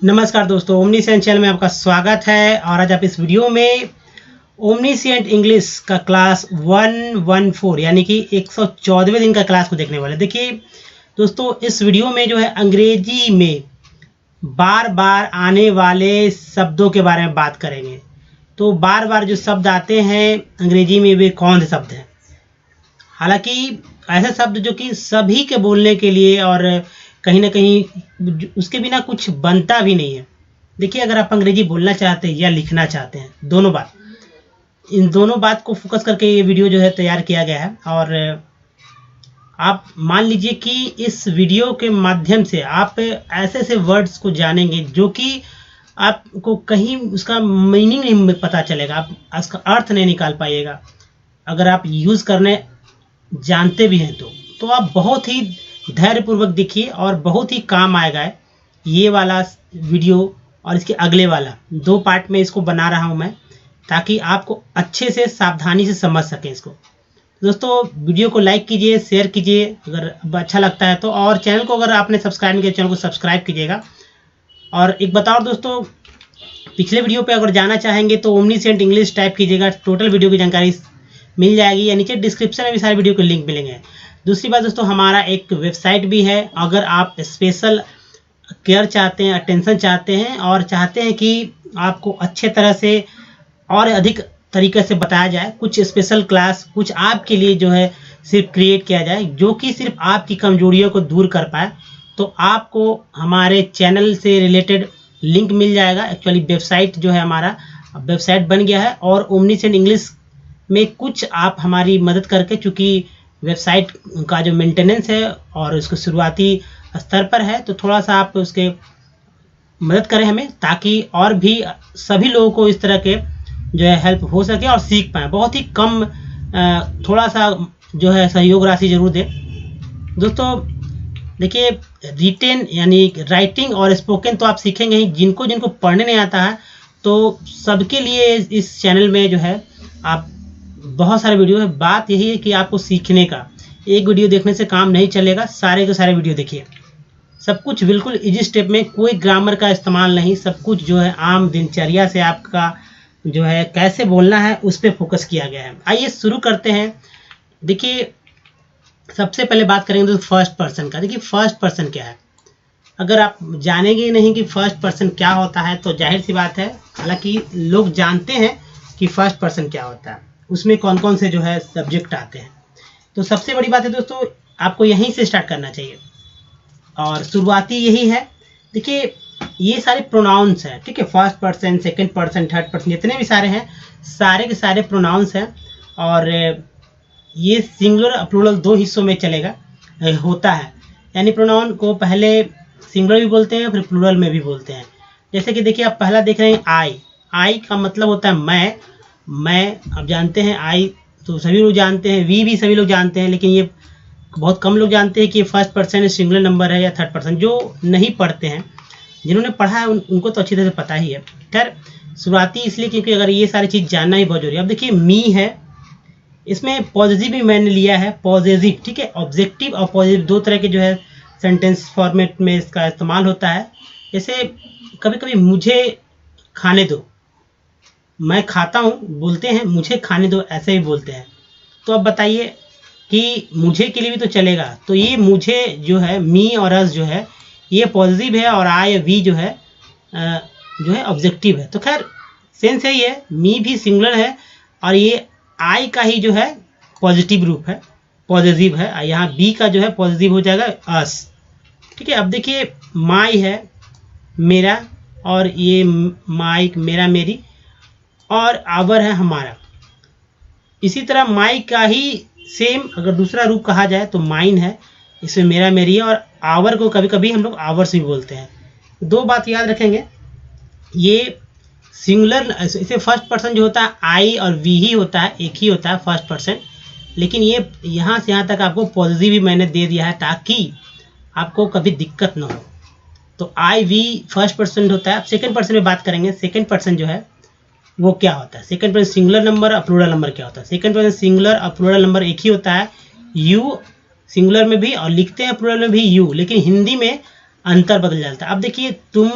नमस्कार दोस्तों, omniscient channel में आपका स्वागत है। और आज आप इस वीडियो में ओमनीसेंट इंग्लिश का क्लास 114 यानी कि 114वें दिन का क्लास को देखने वाले। देखिए दोस्तों, इस वीडियो में जो है अंग्रेजी में बार बार आने वाले शब्दों के बारे में बात करेंगे। तो बार बार जो शब्द आते हैं अंग्रेजी में वे कौन से शब्द हैं। हालांकि ऐसे शब्द जो कि सभी के बोलने के लिए और कहीं ना कहीं उसके बिना कुछ बनता भी नहीं है। देखिए, अगर आप अंग्रेजी बोलना चाहते हैं या लिखना चाहते हैं, दोनों बात, इन दोनों बात को फोकस करके ये वीडियो जो है तैयार किया गया है। और आप मान लीजिए कि इस वीडियो के माध्यम से आप ऐसे ऐसे वर्ड्स को जानेंगे जो कि आपको कहीं उसका मीनिंग नहीं पता चलेगा, आप उसका अर्थ नहीं निकाल पाइएगा। अगर आप यूज़ करने जानते भी हैं तो आप बहुत ही धैर्यपूर्वक देखिए और बहुत ही काम आएगा ये वाला वीडियो। और इसके अगले वाला दो पार्ट में इसको बना रहा हूं मैं, ताकि आपको अच्छे से सावधानी से समझ सकें इसको। दोस्तों, वीडियो को लाइक कीजिए, शेयर कीजिए अगर अच्छा लगता है तो, और चैनल को अगर आपने सब्सक्राइब नहीं किया चैनल को सब्सक्राइब कीजिएगा। और एक बताओ दोस्तों, पिछले वीडियो पे अगर जाना चाहेंगे तो ओमनीसेंट इंग्लिश टाइप कीजिएगा, टोटल वीडियो की जानकारी मिल जाएगी, या नीचे डिस्क्रिप्शन में भी सारे वीडियो के लिंक मिलेंगे। दूसरी बात दोस्तों, हमारा एक वेबसाइट भी है। अगर आप स्पेशल केयर चाहते हैं, अटेंशन चाहते हैं और चाहते हैं कि आपको अच्छे तरह से और अधिक तरीके से बताया जाए, कुछ स्पेशल क्लास कुछ आपके लिए जो है सिर्फ क्रिएट किया जाए जो कि सिर्फ आपकी कमजोरियों को दूर कर पाए, तो आपको हमारे चैनल से रिलेटेड लिंक मिल जाएगा। एक्चुअली वेबसाइट जो है हमारा वेबसाइट बन गया है, और ओमनीसेंट इंग्लिश में कुछ आप हमारी मदद करके, चूँकि वेबसाइट का जो मेंटेनेंस है और उसको शुरुआती स्तर पर है, तो थोड़ा सा आप उसके मदद करें हमें, ताकि और भी सभी लोगों को इस तरह के जो है हेल्प हो सके और सीख पाएँ। बहुत ही कम थोड़ा सा जो है सहयोग राशि जरूर दें दोस्तों। देखिए, रिटेन यानी राइटिंग और स्पोकन तो आप सीखेंगे ही, जिनको जिनको पढ़ने नहीं आता है तो सबके लिए इस चैनल में जो है आप बहुत सारे वीडियो है। बात यही है कि आपको सीखने का, एक वीडियो देखने से काम नहीं चलेगा, सारे के सारे वीडियो देखिए। सब कुछ बिल्कुल इजी स्टेप में, कोई ग्रामर का इस्तेमाल नहीं, सब कुछ जो है आम दिनचर्या से आपका जो है कैसे बोलना है उस पर फोकस किया गया है। आइए शुरू करते हैं। देखिए, सबसे पहले बात करेंगे तो फर्स्ट पर्सन का। देखिए, फर्स्ट पर्सन क्या है, अगर आप जानेंगे नहीं कि फर्स्ट पर्सन क्या होता है तो जाहिर सी बात है, हालांकि लोग जानते हैं कि फर्स्ट पर्सन क्या होता है, उसमें कौन कौन से जो है सब्जेक्ट आते हैं। तो सबसे बड़ी बात है दोस्तों, आपको यहीं से स्टार्ट करना चाहिए और शुरुआती यही है। देखिए, ये सारे प्रोनाउंस हैं, ठीक है, first person, second person, third person, जितने भी सारे हैं सारे के सारे प्रोनाउंस हैं। और ये सिंगुलर प्लूरल दो हिस्सों में चलेगा होता है, यानी प्रोनाउन को पहले सिंगुलर भी बोलते हैं फिर प्लूरल में भी बोलते हैं। जैसे कि देखिए, आप पहला देख रहे हैं आई। आई का मतलब होता है मैं आप जानते हैं, आई तो सभी लोग जानते हैं, वी भी सभी लोग जानते हैं, लेकिन ये बहुत कम लोग जानते हैं कि ये फर्स्ट पर्सन सिंगुलर नंबर है या थर्ड पर्सन। जो नहीं पढ़ते हैं, जिन्होंने पढ़ा है उनको तो अच्छी तरह से पता ही है। खैर, शुरुआती इसलिए क्योंकि अगर ये सारी चीज़ जानना ही बहुत जरूरी है। अब देखिए, मी है, इसमें पॉजिटिव भी मैंने लिया है, पॉजिटिव, ठीक है, ऑब्जेक्टिव और पॉजिटिव दो तरह के जो है सेंटेंस फॉर्मेट में इसका इस्तेमाल होता है। जैसे कभी कभी मुझे खाने दो, मैं खाता हूँ बोलते हैं, मुझे खाने दो ऐसे ही बोलते हैं। तो अब बताइए कि मुझे के लिए भी तो चलेगा, तो ये मुझे जो है मी और अस जो है ये पॉजिटिव है, और आई वी जो है ऑब्जेक्टिव है। तो खैर सेंस यही है, मी भी सिंगुलर है और ये आई का ही जो है पॉजिटिव रूप है, पॉजिटिव है। यहाँ बी का जो है पॉजिटिव हो जाएगा अस, ठीक है। अब देखिए, माई है मेरा, और ये माई मेरा मेरी, और आवर है हमारा। इसी तरह माई का ही सेम अगर दूसरा रूप कहा जाए तो माइन है, इसमें मेरा मेरी है, और आवर को कभी कभी हम लोग आवर्स भी बोलते हैं। दो बात याद रखेंगे, ये सिंगुलर, इसे फर्स्ट पर्सन जो होता है आई और वी ही होता है, एक ही होता है फर्स्ट पर्सन, लेकिन ये यहाँ से यहाँ तक आपको पॉजिटिव भी मैंने दे दिया है ताकि आपको कभी दिक्कत ना हो। तो आई वी फर्स्ट पर्सन होता है। अब सेकेंड पर्सन में बात करेंगे, सेकेंड पर्सन जो है वो क्या होता है। सेकंड पर्सन सिंगुलर नंबर और प्लूरल नंबर क्या होता है। सेकंड पर्सन सिंगुलर और प्लूरल नंबर एक ही होता है, यू सिंगुलर में भी और लिखते हैं प्लूरल में भी यू, लेकिन हिंदी में अंतर बदल जाता है। अब देखिए, तुम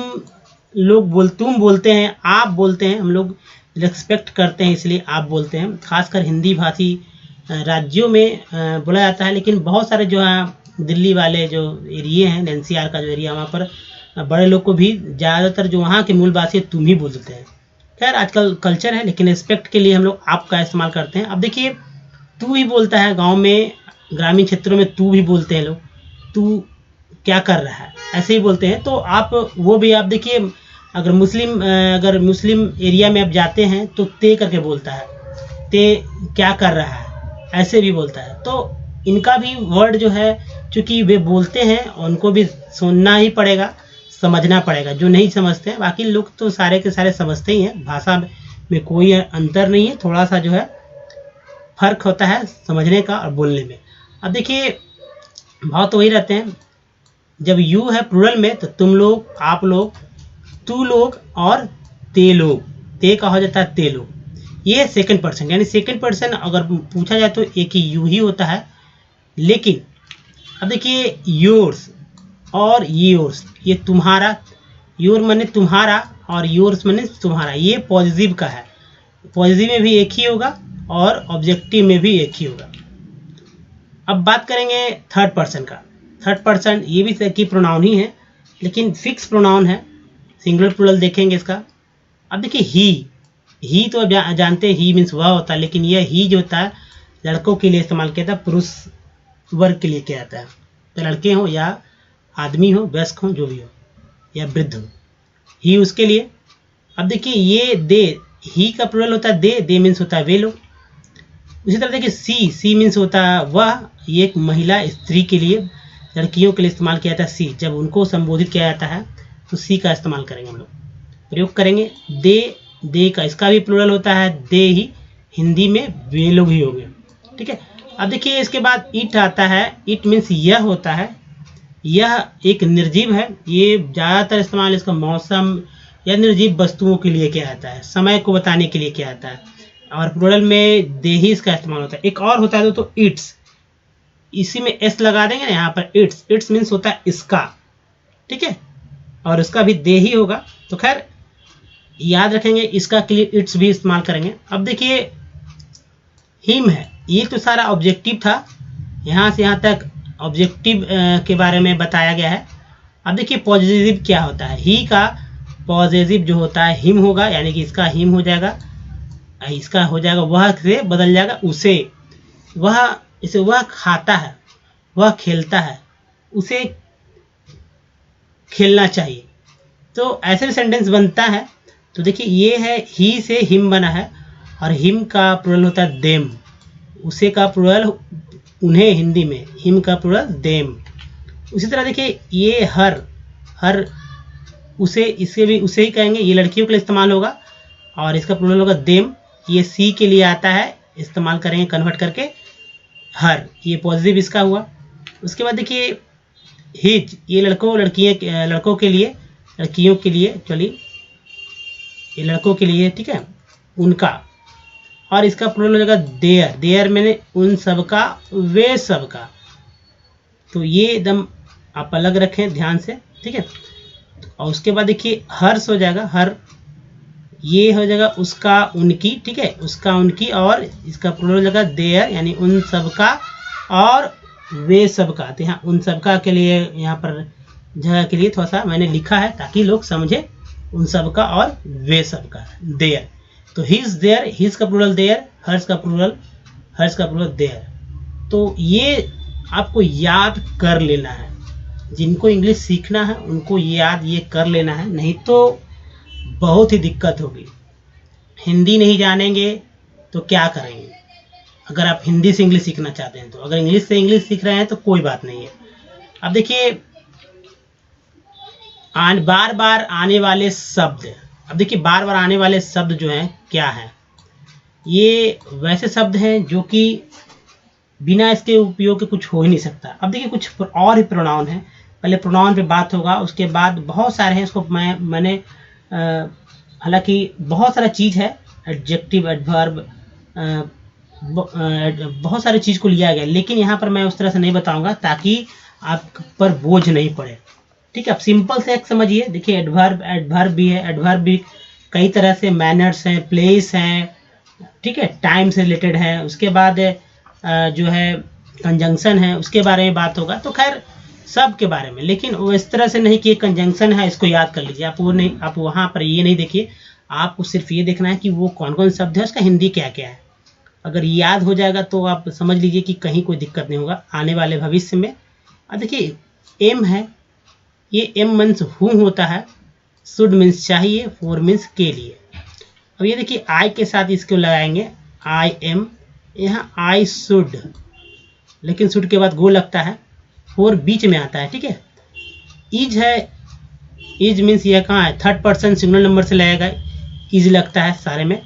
लोग तुम बोलते हैं, आप बोलते हैं, हम लोग रिस्पेक्ट करते हैं इसलिए आप बोलते हैं। खासकर हिंदी भाषी राज्यों में बोला जाता है, लेकिन बहुत सारे जो है दिल्ली वाले जो एरिए हैं, एनसीआर का जो एरिया, वहाँ पर बड़े लोग को भी ज़्यादातर जो वहाँ के मूलवासी तुम ही बोलते हैं। खैर आजकल कल्चर है, लेकिन रिस्पेक्ट के लिए हम लोग आप का इस्तेमाल करते हैं। अब देखिए तू ही बोलता है, गांव में ग्रामीण क्षेत्रों में तू भी बोलते हैं लोग, तू क्या कर रहा है, ऐसे ही बोलते हैं। तो आप वो भी आप देखिए, अगर मुस्लिम एरिया में आप जाते हैं तो ते करके बोलता है, ते क्या कर रहा है, ऐसे भी बोलता है। तो इनका भी वर्ड जो है, चूँकि वे बोलते हैं, उनको भी सुनना ही पड़ेगा, समझना पड़ेगा, जो नहीं समझते हैं। बाकी लोग तो सारे के सारे समझते ही हैं, भाषा में कोई अंतर नहीं है, थोड़ा सा जो है फर्क होता है समझने का और बोलने में। अब देखिए भाव तो वही रहते हैं। जब यू है प्लूरल में तो तुम लोग, आप लोग, तू लोग और ते लोग, ते का हो जाता है ते लोग। ये सेकंड पर्सन, यानी सेकंड पर्सन अगर पूछा जाए तो एक ही यू ही होता है। लेकिन अब देखिए योर्स और योर्स, ये तुम्हारा, योर माने तुम्हारा और योर्स माने तुम्हारा, ये पॉजिटिव का है। पॉजिटिव में भी एक ही होगा और ऑब्जेक्टिव में भी एक ही होगा। अब बात करेंगे थर्ड पर्सन का। थर्ड पर्सन ये भी एक ही प्रोनाउन ही है, लेकिन फिक्स प्रोनाउन है, सिंगुलर प्लूरल देखेंगे इसका। अब देखिए ही तो जानते हैं, ही मीन्स वह होता है, लेकिन यह ही जो होता है लड़कों के लिए इस्तेमाल किया जाता है, पुरुष वर्ग के लिए किया जाता है। तो लड़के हो या आदमी हो, वयस्क हो, जो भी हो, या वृद्ध हो, ही उसके लिए। अब देखिए ये दे, ही का प्लूरल होता है दे मीन्स होता है वे लोग। उसी तरह देखिए सी मीन्स होता है वह, ये एक महिला स्त्री के लिए, लड़कियों के लिए इस्तेमाल किया जाता है सी। जब उनको संबोधित किया जाता है तो सी का इस्तेमाल करेंगे, हम लोग प्रयोग करेंगे। दे का, इसका भी प्लूरल होता है दे ही, हिंदी में वे लोग ही हो गए, ठीक है। अब देखिए इसके बाद इट आता है। इट मीन्स यह होता है, यह एक निर्जीव है। ये ज़्यादातर इस्तेमाल इसका मौसम या निर्जीव वस्तुओं के लिए किया जाता है, समय को बताने के लिए किया जाता है, और प्लूरल में दे ही इसका इस्तेमाल होता है। एक और होता है तो इट्स, इसी में एस लगा देंगे ना यहाँ पर, इट्स मीन्स होता है इसका, ठीक है, और उसका भी दे ही होगा। तो खैर याद रखेंगे, इसका के लिए इट्स भी इस्तेमाल करेंगे। अब देखिए हिम है, ये तो सारा ऑब्जेक्टिव था, यहाँ से यहाँ तक ऑब्जेक्टिव के बारे में बताया गया है। अब देखिए पॉजिटिव क्या होता है। ही का पॉजिटिव जो होता है हिम होगा, यानी कि इसका हिम हो जाएगा, इसका हो जाएगा वह से बदल जाएगा उसे। वह, इसे वह खाता है, वह खेलता है, उसे खेलना चाहिए। तो ऐसे भी सेंटेंस बनता है। तो देखिए ये है ही से हिम बना है, और हिम का प्लूरल होता है देम, उसे का प्लूरल उन्हें हिंदी में, हिम का प्लूरल देम। उसी तरह देखिए ये हर उसे, इसे भी उसे ही कहेंगे, ये लड़कियों के लिए इस्तेमाल होगा, और इसका प्लूरल होगा देम। ये सी के लिए आता है, इस्तेमाल करेंगे कन्वर्ट करके हर, ये पॉजिटिव इसका हुआ। उसके बाद देखिए हिज, ये लड़कों के लिए, लड़कियों के लिए, चलिए ये लड़कों के लिए, ठीक है, उनका, और इसका प्लूरल हो जाएगा देयर मैंने उन सब का, वे सब का। तो ये एकदम आप अलग रखें ध्यान से, ठीक है। और उसके बाद देखिए हर्ष हो जाएगा, हर, ये हो जाएगा उसका उनकी, ठीक है, उसका उनकी, और इसका प्लूरल हो जाएगा देयर, यानी उन सब का और वे सब का। तो यहाँ उन सब का के लिए यहाँ पर जगह के लिए थोड़ा सा मैंने लिखा है ताकि लोग समझे, उन सब का और वे सब का, देयर। तो हिज देयर, हिज का प्लूरल देयर, हर्ष का प्लूरल देयर। तो ये आपको याद कर लेना है, जिनको इंग्लिश सीखना है उनको ये कर लेना है, नहीं तो बहुत ही दिक्कत होगी। हिंदी नहीं जानेंगे तो क्या करेंगे, अगर आप हिंदी से इंग्लिश सीखना चाहते हैं तो। अगर इंग्लिश से इंग्लिश सीख रहे हैं तो कोई बात नहीं है। अब देखिए बार बार आने वाले शब्द, अब देखिए बार बार आने वाले शब्द जो हैं क्या हैं, ये वैसे शब्द हैं जो कि बिना इसके उपयोग के कुछ हो ही नहीं सकता। अब देखिए कुछ और ही प्रोनाउन हैं, पहले प्रोनाउन पे बात होगा, उसके बाद बहुत सारे हैं, इसको मैंने हालांकि बहुत सारा चीज़ है, एडजेक्टिव, एडवर्ब, बहुत सारी चीज़ को लिया गया, लेकिन यहाँ पर मैं उस तरह से नहीं बताऊंगा ताकि आप पर बोझ नहीं पड़े, ठीक है। अब सिंपल से एक समझिए, देखिए एडवर्ब भी है, एडवर्ब भी कई तरह से, मैनर्स हैं, प्लेस हैं, ठीक है, टाइम से रिलेटेड है, उसके बाद जो है कंजंक्शन है, उसके बारे में बात होगा। तो खैर सब के बारे में, लेकिन वो इस तरह से नहीं कि कंजंक्शन है इसको याद कर लीजिए, आप वो नहीं, आप वहाँ पर ये नहीं देखिए, आपको सिर्फ ये देखना है कि वो कौन कौन शब्द है, उसका हिंदी क्या क्या है। अगर याद हो जाएगा तो आप समझ लीजिए कि कहीं कोई दिक्कत नहीं होगा आने वाले भविष्य में। अब देखिए एम है, ये एम मीन्स हूँ होता है, शुड मीन्स चाहिए, फॉर मीन्स के लिए। अब ये देखिए आई के साथ इसको लगाएंगे, आई एम, यहाँ आई शुड, लेकिन शुड के बाद गो लगता है, फॉर बीच में आता है, ठीक है। इज है, इज मीन्स यह कहाँ है, थर्ड पर्सन सिंगुलर नंबर से लगेगा, इज लगता है सारे में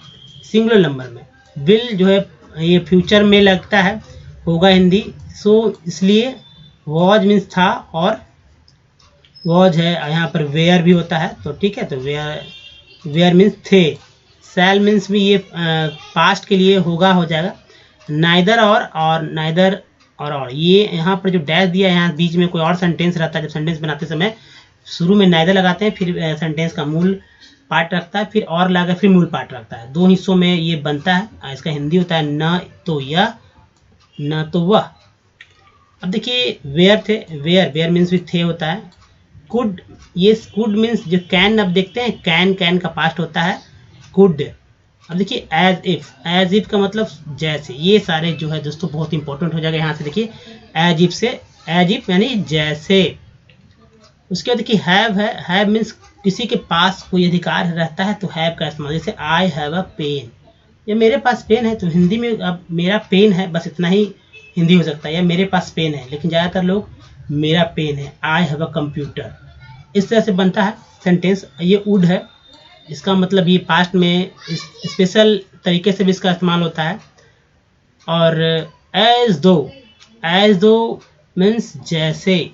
सिंगुलर नंबर में। विल जो है ये फ्यूचर में लगता है, होगा हिंदी, सो इसलिए वॉज मीन्स था, और वॉज है यहाँ पर वेयर भी होता है, तो ठीक है, तो वेयर मीन्स थे। सैल मीन्स भी ये पास्ट के लिए होगा हो जाएगा। नाइदर और नाइदर और ये यहाँ पर जो डैश दिया है, यहाँ बीच में कोई और सेंटेंस रहता है, जब सेंटेंस बनाते समय शुरू में नाइदर लगाते हैं, फिर सेंटेंस का मूल पार्ट रखता है, फिर और लगा फिर मूल पार्ट रखता है, दो हिस्सों में ये बनता है। इसका हिंदी होता है न तो यह, न तो वह। अब देखिए वेयर थे, वेयर मीन्स भी थे होता है। कुड, ये कुड मीन्स जो कैन, अब देखते हैं कैन का पास्ट होता है कुड। अब देखिए एज इफ का मतलब जैसे, ये सारे जो है दोस्तों बहुत इंपॉर्टेंट हो जाएगा। यहाँ से देखिए एज इफ से, एज इफ यानी जैसे। उसके बाद देखिए हैव है, हैव मीन्स किसी के पास कोई अधिकार रहता है तो हैव का इस्तेमाल, जैसे आई हैव अ पेन, ये मेरे पास पेन है, तो हिंदी में अब मेरा पेन है, बस इतना ही हिंदी हो सकता है, या मेरे पास पेन है, लेकिन ज़्यादातर लोग मेरा पेन है। आई हैव अ कंप्यूटर, इस तरह से बनता है सेंटेंस। ये वुड है, इसका मतलब ये पास्ट में स्पेशल तरीके से भी इसका इस्तेमाल होता है। और एज दो मीन्स जैसे।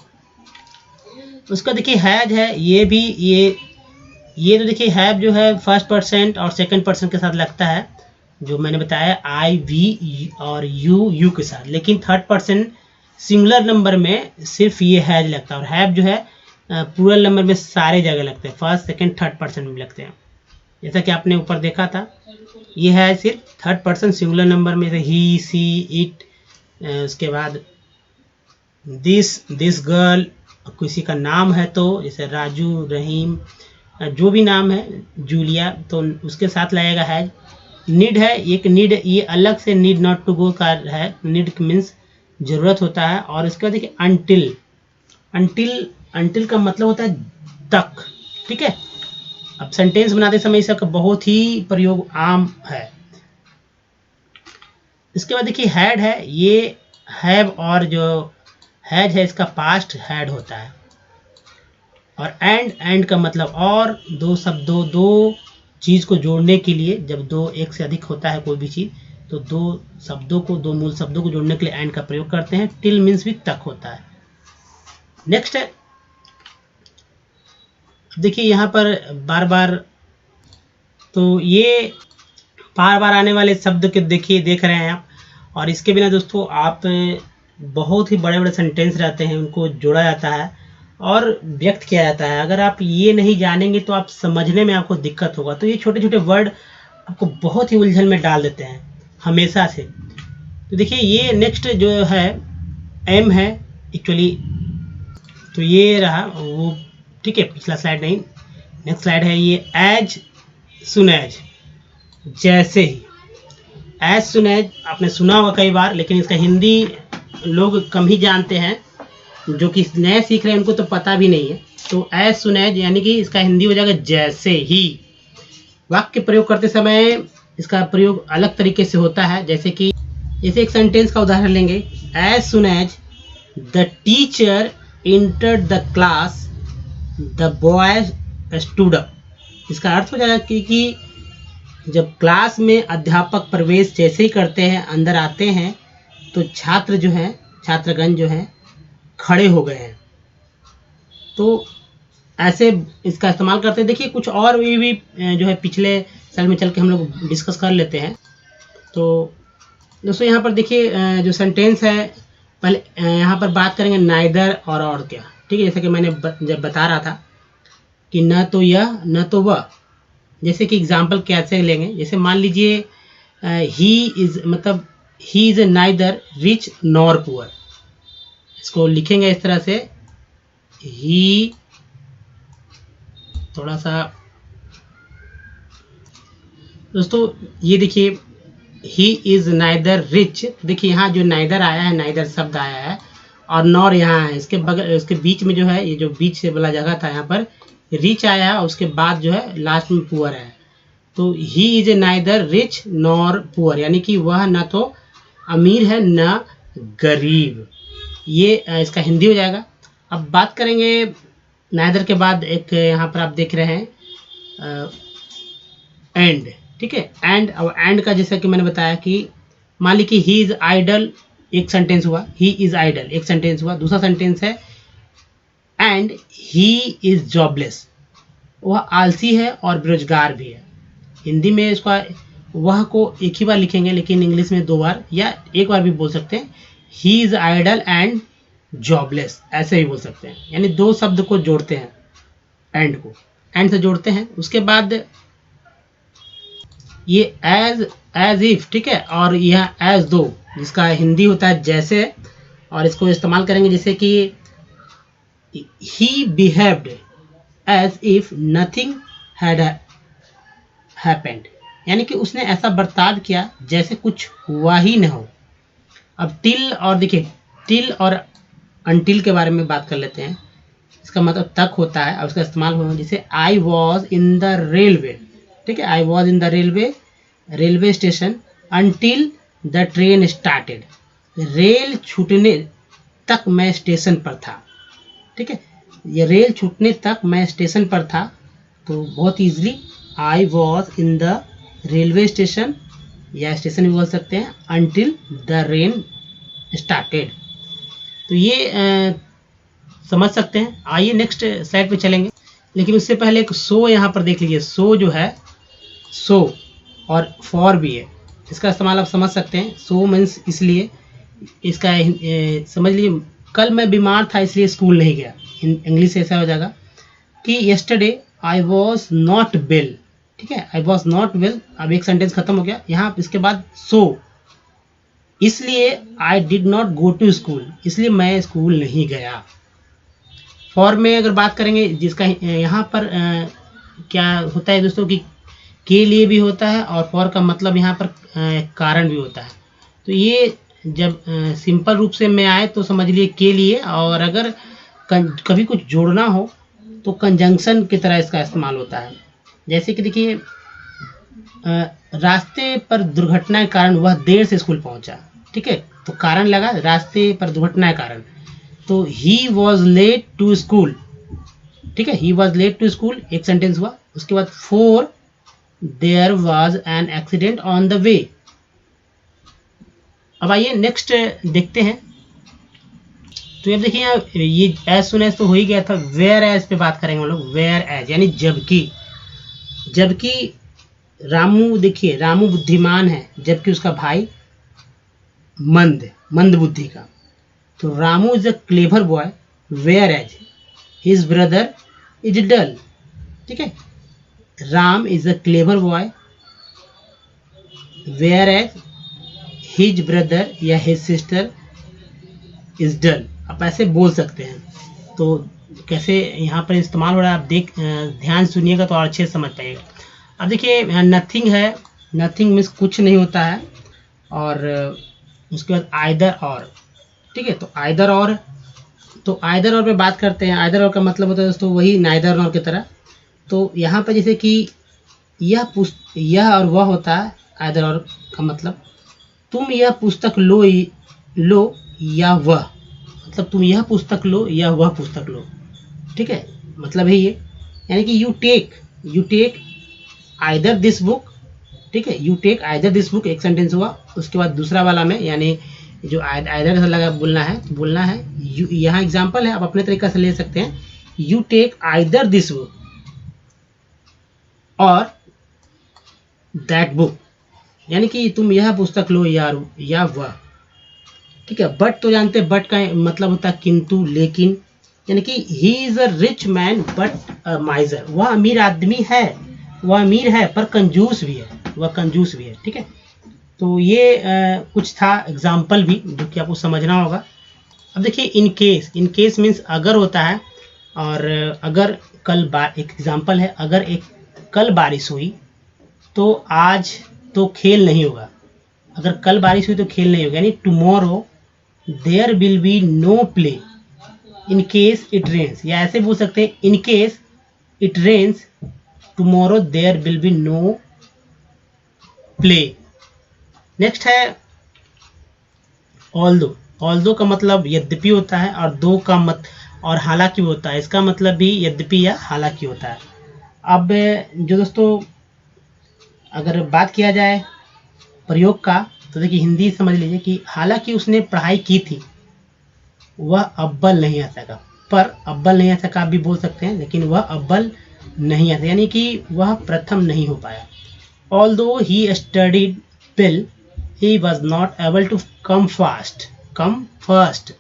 उसका देखिए हैज है, ये भी ये तो देखिए हैव जो है फर्स्ट पर्सन और सेकंड पर्सन के साथ लगता है, जो मैंने बताया आई वी और यू के साथ, लेकिन थर्ड पर्सन सिंगुलर नंबर में सिर्फ ये हैज लगता है। और हैव जो है प्लूरल नंबर में सारे जगह लगते हैं, फर्स्ट सेकंड थर्ड पर्सन में लगते हैं, जैसा कि आपने ऊपर देखा था। ये है सिर्फ थर्ड पर्सन सिंगुलर नंबर में, जैसे ही, सी, इट, उसके बाद दिस गर्ल, किसी का नाम है तो जैसे राजू, रहीम, जो भी नाम है, जूलिया, तो उसके साथ लगेगा हैज। नीड है, एक नीड, ये अलग से नीड नॉट टू गो का है, नीड मीन्स जरूरत होता है। और इसके बाद देखिए अंटिल का मतलब होता है तक, ठीक है। अब सेंटेंस बनाते समय इसका बहुत ही प्रयोग आम है। इसके बाद देखिए हैड है, ये हैव और जो हैज है इसका पास्ट हैड होता है। और एंड का मतलब और, दो चीज को जोड़ने के लिए, जब दो एक से अधिक होता है कोई भी चीज, तो दो मूल शब्दों को जोड़ने के लिए एंड का प्रयोग करते हैं। टिल मीन्स भी तक होता है। नेक्स्ट है, देखिए यहाँ पर बार तो ये बार आने वाले शब्द के देखिए देख रहे हैं आप। और इसके बिना दोस्तों आप बहुत ही बड़े सेंटेंस रहते हैं, उनको जोड़ा जाता है और व्यक्त किया जाता है। अगर आप ये नहीं जानेंगे तो आप समझने में आपको दिक्कत होगा। तो ये छोटे छोटे वर्ड आपको बहुत ही उलझन में डाल देते हैं हमेशा से। तो देखिए ये नेक्स्ट जो है एम है एक्चुअली, तो ये रहा वो, ठीक है, पिछला स्लाइड नहीं, नेक्स्ट स्लाइड है ये एज सुन एज, जैसे ही। एज सुन एज आपने सुना होगा कई बार, लेकिन इसका हिंदी लोग कम ही जानते हैं, जो कि नए सीख रहे हैं उनको तो पता भी नहीं है। तो एज सुन एज यानी कि इसका हिंदी हो जाएगा जैसे ही। वाक्य प्रयोग करते समय इसका प्रयोग अलग तरीके से होता है, जैसे कि एक सेंटेंस का उदाहरण लेंगे, as soon as the teacher entered the class the boy stood up। इसका अर्थ हो जाएगा कि जब क्लास में अध्यापक प्रवेश जैसे ही करते हैं, अंदर आते हैं, तो छात्र जो हैं, छात्रगण जो हैं खड़े हो गए हैं। तो ऐसे इसका इस्तेमाल करते हैं। देखिए कुछ और भी जो है पिछले साल में चल के हम लोग डिस्कस कर लेते हैं। तो दोस्तों यहाँ पर देखिए जो सेंटेंस है, पहले यहाँ पर बात करेंगे नाइदर और क्या। ठीक है, जैसे कि मैंने जब बता रहा था कि न तो यह न तो वह, जैसे कि एग्जाम्पल कैसे लेंगे, जैसे मान लीजिए ही इज, मतलब he is neither rich nor poor, इसको लिखेंगे इस तरह से, ही, थोड़ा सा दोस्तों ये देखिए, ही इज नाइदर रिच, देखिए यहाँ जो नाइदर आया है, नाइदर शब्द आया है और नॉर यहाँ है, इसके बगल, इसके बीच में जो है, ये जो बीच से वाला जगह था यहाँ पर रिच आया है और उसके बाद जो है लास्ट में पुअर है। तो he is neither rich nor poor, यानी कि वह न तो अमीर है न गरीब, ये इसका हिंदी हो जाएगा। अब बात करेंगे नाइदर के बाद, एक यहाँ पर आप देख रहे हैं एंड, ठीक है, एंड। अब एंड का जैसा कि मैंने बताया कि मान ली कि ही इज आइडल, एक सेंटेंस हुआ, ही इज आइडल एक सेंटेंस हुआ, दूसरा सेंटेंस है एंड ही इज जॉबलेस, वह आलसी है और बेरोजगार भी है। हिंदी में इसका वह को एक ही बार लिखेंगे, लेकिन इंग्लिश में 2 बार या एक बार भी बोल सकते हैं, he is idle and jobless, ऐसे भी बोल सकते हैं, यानी 2 शब्द को जोड़ते हैं, एंड को एंड से जोड़ते हैं। उसके बाद ये एज इफ, ठीक है, और यह एज दो, जिसका हिंदी होता है जैसे, और इसको इस्तेमाल करेंगे जैसे कि he behaved as if nothing had happened, यानी कि उसने ऐसा बर्ताव किया जैसे कुछ हुआ ही न हो। अब टिल, और देखिए टिल और अनटिल के बारे में बात कर लेते हैं। इसका मतलब तक होता है और उसका इस्तेमाल होगा जैसे I was in the railway, ठीक है, I was in the railway station until the train started, rail छूटने तक मैं स्टेशन पर था, ठीक है, ये रेल छूटने तक मैं स्टेशन पर था, तो बहुत easily I was in the railway station, या स्टेशन भी बोल सकते हैं, अनटिल द रेन स्टार्टेड। तो ये समझ सकते हैं। आइए नेक्स्ट स्लाइड पे चलेंगे, लेकिन उससे पहले एक सो यहाँ पर देख लीजिए। सो जो है, सो और फॉर भी है, इसका इस्तेमाल आप समझ सकते हैं। सो मीन्स इसलिए, इसका समझ लीजिए कल मैं बीमार था इसलिए स्कूल नहीं गया, इंग्लिश से ऐसा हो जाएगा कि yesterday I was not well, ठीक है, आई वॉज नॉट वेल। अब एक सेंटेंस खत्म हो गया यहाँ, इसके बाद सो, इसलिए I did not go to school, इसलिए मैं स्कूल नहीं गया। फॉर में अगर बात करेंगे, जिसका यहाँ पर क्या होता है दोस्तों कि के लिए भी होता है और फॉर का मतलब यहाँ पर कारण भी होता है। तो ये जब सिंपल रूप से में आए तो समझ लिए के लिए, और अगर कभी कुछ जोड़ना हो तो कंजंक्शन की तरह इसका इस्तेमाल होता है। जैसे कि देखिए रास्ते पर दुर्घटना के कारण वह देर से स्कूल पहुंचा, ठीक है, तो कारण लगा रास्ते पर दुर्घटना के कारण, तो he was late to school, ठीक है, he was late to school एक सेंटेंस हुआ। उसके बाद for there was an accident on the way. अब आइए नेक्स्ट देखते हैं। तो अब देखिए यहाँ ये एज सुन एज तो हो ही गया था, वेयर एज पे बात करेंगे हम लोग। वेयर एज यानी जबकि, जबकि रामू, देखिए रामू बुद्धिमान है जबकि उसका भाई मंद बुद्धि का। तो Ramu is a clever boy whereas his brother is dull, ठीक है, Ram is a clever boy whereas his brother या हिज सिस्टर इज डल। आप ऐसे बोल सकते हैं। तो कैसे यहाँ पर इस्तेमाल हो रहा है आप ध्यान सुनिएगा तो और अच्छे से समझ पाइएगा। अब देखिए नथिंग है, नथिंग मीन्स कुछ नहीं होता है, और उसके बाद आइदर और, ठीक है, तो आइदर और, तो आइदर और पे बात करते हैं। आइदर और का मतलब होता है दोस्तों वही नाइदर नॉर की तरह। तो यहाँ पर जैसे कि यह और वह होता है, आइदर और का मतलब तुम यह पुस्तक लो या वह, मतलब तुम यह पुस्तक लो या वह पुस्तक लो, ठीक है, मतलब है ये, यानी कि you take either this book, ठीक है, you take either this book एक सेंटेंस हुआ। उसके बाद दूसरा वाला में यानी जो आइदर से लगा बोलना है यहाँ एग्जाम्पल है, आप अपने तरीका से ले सकते हैं। You take either this book और दैट बुक, यानी कि तुम यह पुस्तक लो या वह, ठीक है। बट तो जानते हैं, बट का मतलब होता है किंतु, लेकिन, यानी कि he is a rich man but अ माइजर, वह अमीर आदमी है, वह अमीर है पर कंजूस भी है, वह कंजूस भी है। ठीक है, तो ये कुछ था एग्जाम्पल भी जो कि आपको समझना होगा। अब देखिए इन केस मीन्स अगर होता है, और अगर कल एक एग्जाम्पल है, अगर एक कल बारिश हुई तो आज तो खेल नहीं होगा। अगर कल बारिश हुई तो खेल नहीं होगा, यानी tomorrow there will be no play in case it rains, या ऐसे बोल सकते हैं in case it rains tomorrow there will be no play. Next है ऑल्दो का मतलब यद्यपि होता है, और दो का और हालांकि होता है, इसका मतलब भी यद्यपि या हालांकि होता है। अब जो दोस्तों अगर बात किया जाए प्रयोग का, तो देखिए हिंदी समझ लीजिए कि हालांकि उसने पढ़ाई की थी वह अव्वल नहीं आ सका, पर अव्वल नहीं आ सका आप भी बोल सकते हैं, लेकिन वह अव्वल नहीं आ सका, यानी कि वह प्रथम नहीं हो पाया। Although he studied well he was not able to come first.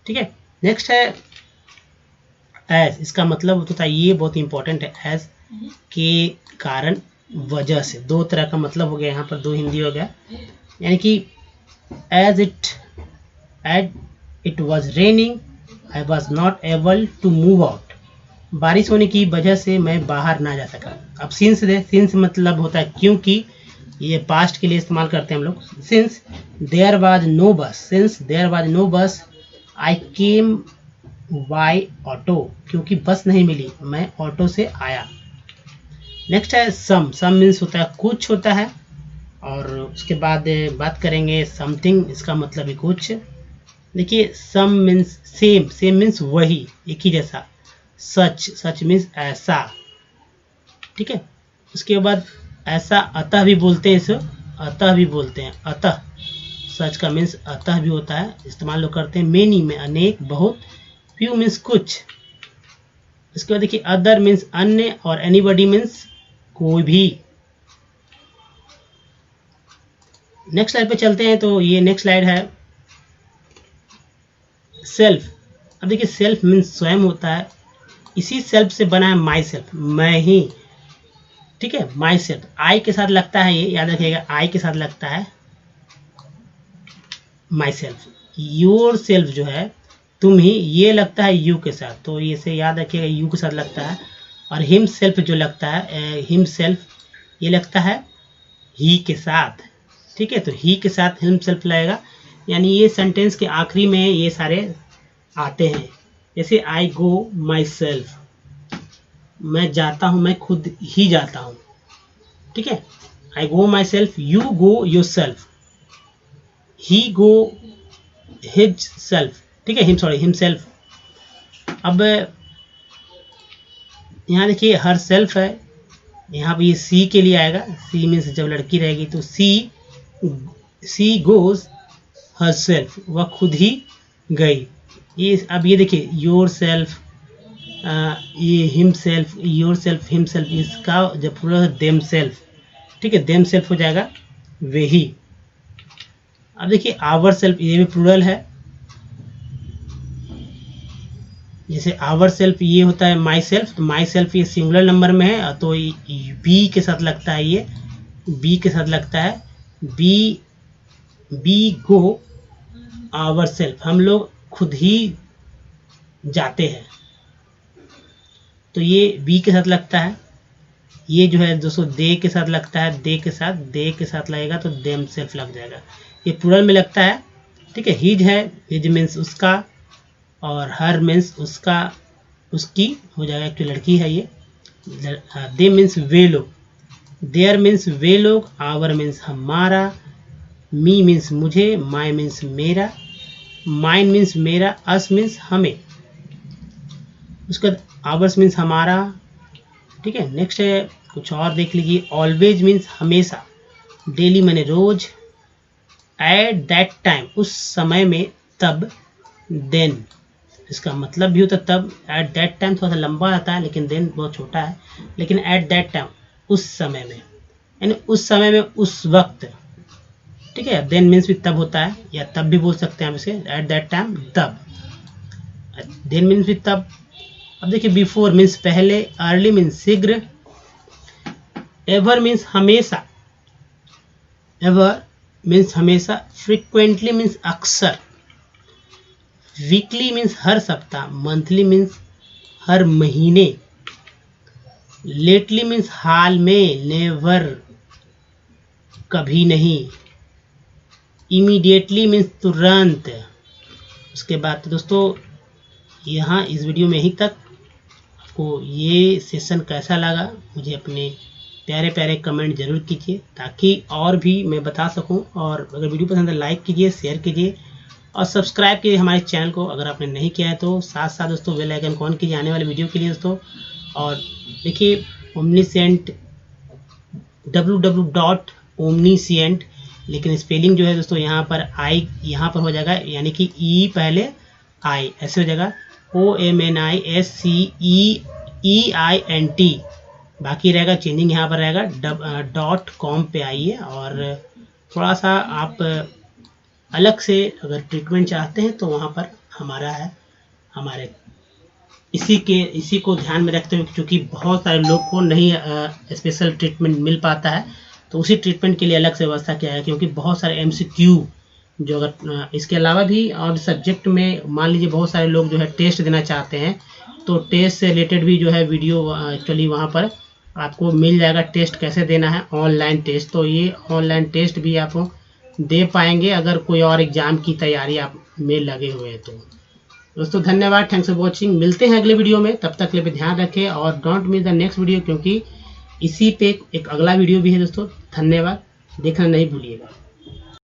ठीक है, नेक्स्ट है एज, इसका मतलब होता है, ये बहुत इंपॉर्टेंट है, एज के कारण, वजह से। दो तरह का मतलब हो गया यहाँ पर, दो हिंदी हो गया, यानी कि as it was raining I was not able to move out, बारिश होने की वजह से मैं बाहर ना जा सका। अब सिंस मतलब होता है क्योंकि, ये पास्ट के लिए इस्तेमाल करते हैं हम लोग। सिंस देयर वाज नो बस आई केम बाय ऑटो, क्योंकि बस नहीं मिली मैं ऑटो से आया। नेक्स्ट है सम मीन्स होता है कुछ होता है, और उसके बाद बात करेंगे समथिंग, इसका मतलब है कुछ। देखिए सम मीन्स सेम मीन्स वही, एक ही जैसा। सच मीन्स ऐसा। ठीक है, उसके बाद ऐसा अतः भी बोलते हैं, इसे अतः भी बोलते हैं, अतः। सच का मीन्स अतः भी होता है, इस्तेमाल लोग करते हैं मेनी में, अनेक, बहुत। फ्यू मीन्स कुछ। इसके बाद देखिए अदर मीन्स अन्य, और एनीबडी मीन्स कोई भी। नेक्स्ट स्लाइड पे चलते हैं, तो ये नेक्स्ट स्लाइड है सेल्फ। अब देखिए सेल्फ मीन्स स्वयं होता है, इसी सेल्फ से बना है माई सेल्फ, मैं ही। ठीक है, माई सेल्फ आई के साथ लगता है, ये याद रखिएगा, आई के साथ लगता है माई सेल्फ। योर सेल्फ जो है तुम ही, ये लगता है यू के साथ, तो इसे याद रखिएगा, यू के साथ लगता है। और हिम सेल्फ जो लगता है, हिम सेल्फ, ये लगता है ही के साथ। ठीक है, तो ही के साथ हिम सेल्फ लगेगा, यानी ये सेंटेंस के आखिरी में ये सारे आते हैं। जैसे आई गो माई सेल्फ, मैं जाता हूँ, मैं खुद ही जाता हूँ। ठीक है, I go myself, you go yourself, he go himself. ठीक है, हिम सेल्फ। अब यहाँ देखिए हर सेल्फ है, यहाँ पे ये सी के लिए आएगा, सी मीन्स जब लड़की रहेगी तो सी गोज हर सेल्फ, वह खुद ही गई। ये अब ये देखिए योर सेल्फ, ये him self, your self, him self, इसका जब पूरा देम सेल्फ। ठीक है, देम सेल्फ हो जाएगा वे ही। अब देखिए आवर सेल्फ, ये भी प्लूरल है, जैसे आवर सेल्फ ये होता है माई सेल्फ, तो माई सेल्फ ये सिंगुलर नंबर में है, तो बी के साथ लगता है, ये बी के साथ लगता है, बी गो आवर सेल्फ, हम लोग खुद ही जाते हैं, तो ये बी के साथ लगता है। ये जो है दोस्तों दे के साथ लगता है, दे के साथ लगेगा तो देम सेल्फ लग जाएगा, ये प्लूरल में लगता है। ठीक है, हिज है, हिज मीन्स उसका, और हर मीन्स उसका, उसकी हो जाएगा, एक लड़की है ये। दे मीन्स वे लोग, देयर मीन्स वे लोग, आवर मीन्स हमारा, मी मीन्स मुझे, माई मीन्स मेरा, माइन मीन्स मेरा, अस मीन्स हमें। उसके बाद आवर्स मीन्स हमारा। ठीक है, नेक्स्ट है कुछ और देख लीजिए, ऑलवेज मीन्स हमेशा, डेली मैंने रोज, एट दैट टाइम उस समय में, तब, देन इसका मतलब भी होता है तब। एट दैट टाइम थोड़ा सा लंबा आता है, लेकिन देन बहुत छोटा है, लेकिन एट दैट टाइम उस समय में, यानी उस समय में, उस वक्त। ठीक है, देन मीन्स भी तब होता है, या तब भी बोल सकते हैं हम इसे, एट दैट टाइम तब। देन मीन्स भी तब। अब देखिए बिफोर मीन्स पहले, अर्ली मीन्स शीघ्र, एवर मीन्स हमेशा, एवर मीन्स हमेशा, फ्रीक्वेंटली मीन्स अक्सर, वीकली मीन्स हर सप्ताह, मंथली मीन्स हर महीने, लेटली मीन्स हाल में, नेवर कभी नहीं, इमीडिएटली मीन्स तुरंत। उसके बाद तो दोस्तों यहाँ इस वीडियो में ही तक। आपको ये सेशन कैसा लगा मुझे अपने प्यारे प्यारे कमेंट जरूर कीजिए, ताकि और भी मैं बता सकूं। और अगर वीडियो पसंद है लाइक कीजिए, शेयर कीजिए और सब्सक्राइब कीजिए हमारे चैनल को अगर आपने नहीं किया है तो। साथ साथ दोस्तों बेल आइकन ऑन कीजिए आने वाले वीडियो के लिए दोस्तों। और देखिए ओमनीसिएंट www.omniscient, लेकिन स्पेलिंग जो है दोस्तों यहाँ पर आई यहाँ पर हो जाएगा, यानी कि ई पहले आई ऐसे हो जाएगा, OMNISCEEINT, बाकी रहेगा चेंजिंग यहाँ पर रहेगा .com पे आइए। और थोड़ा सा आप अलग से अगर ट्रीटमेंट चाहते हैं तो वहाँ पर हमारा है, हमारे इसी को ध्यान में रखते हुए, क्योंकि बहुत सारे लोग को नहीं स्पेशल ट्रीटमेंट मिल पाता है, तो उसी ट्रीटमेंट के लिए अलग से व्यवस्था किया है। क्योंकि बहुत सारे MCQ जो अगर इसके अलावा भी और सब्जेक्ट में मान लीजिए बहुत सारे लोग जो है टेस्ट देना चाहते हैं, तो टेस्ट से रिलेटेड भी जो है वीडियो एक्चुअली वहाँ पर आपको मिल जाएगा, टेस्ट कैसे देना है, ऑनलाइन टेस्ट। तो ये ऑनलाइन टेस्ट भी आप दे पाएंगे अगर कोई और एग्ज़ाम की तैयारी आप में लगे हुए हैं तो। दोस्तों धन्यवाद, थैंक्स फॉर वॉचिंग। मिलते हैं अगले वीडियो में, तब तक के लिए ध्यान रखें और don't miss the next video, क्योंकि इसी पे एक अगला वीडियो भी है दोस्तों। धन्यवाद, देखना नहीं भूलिएगा।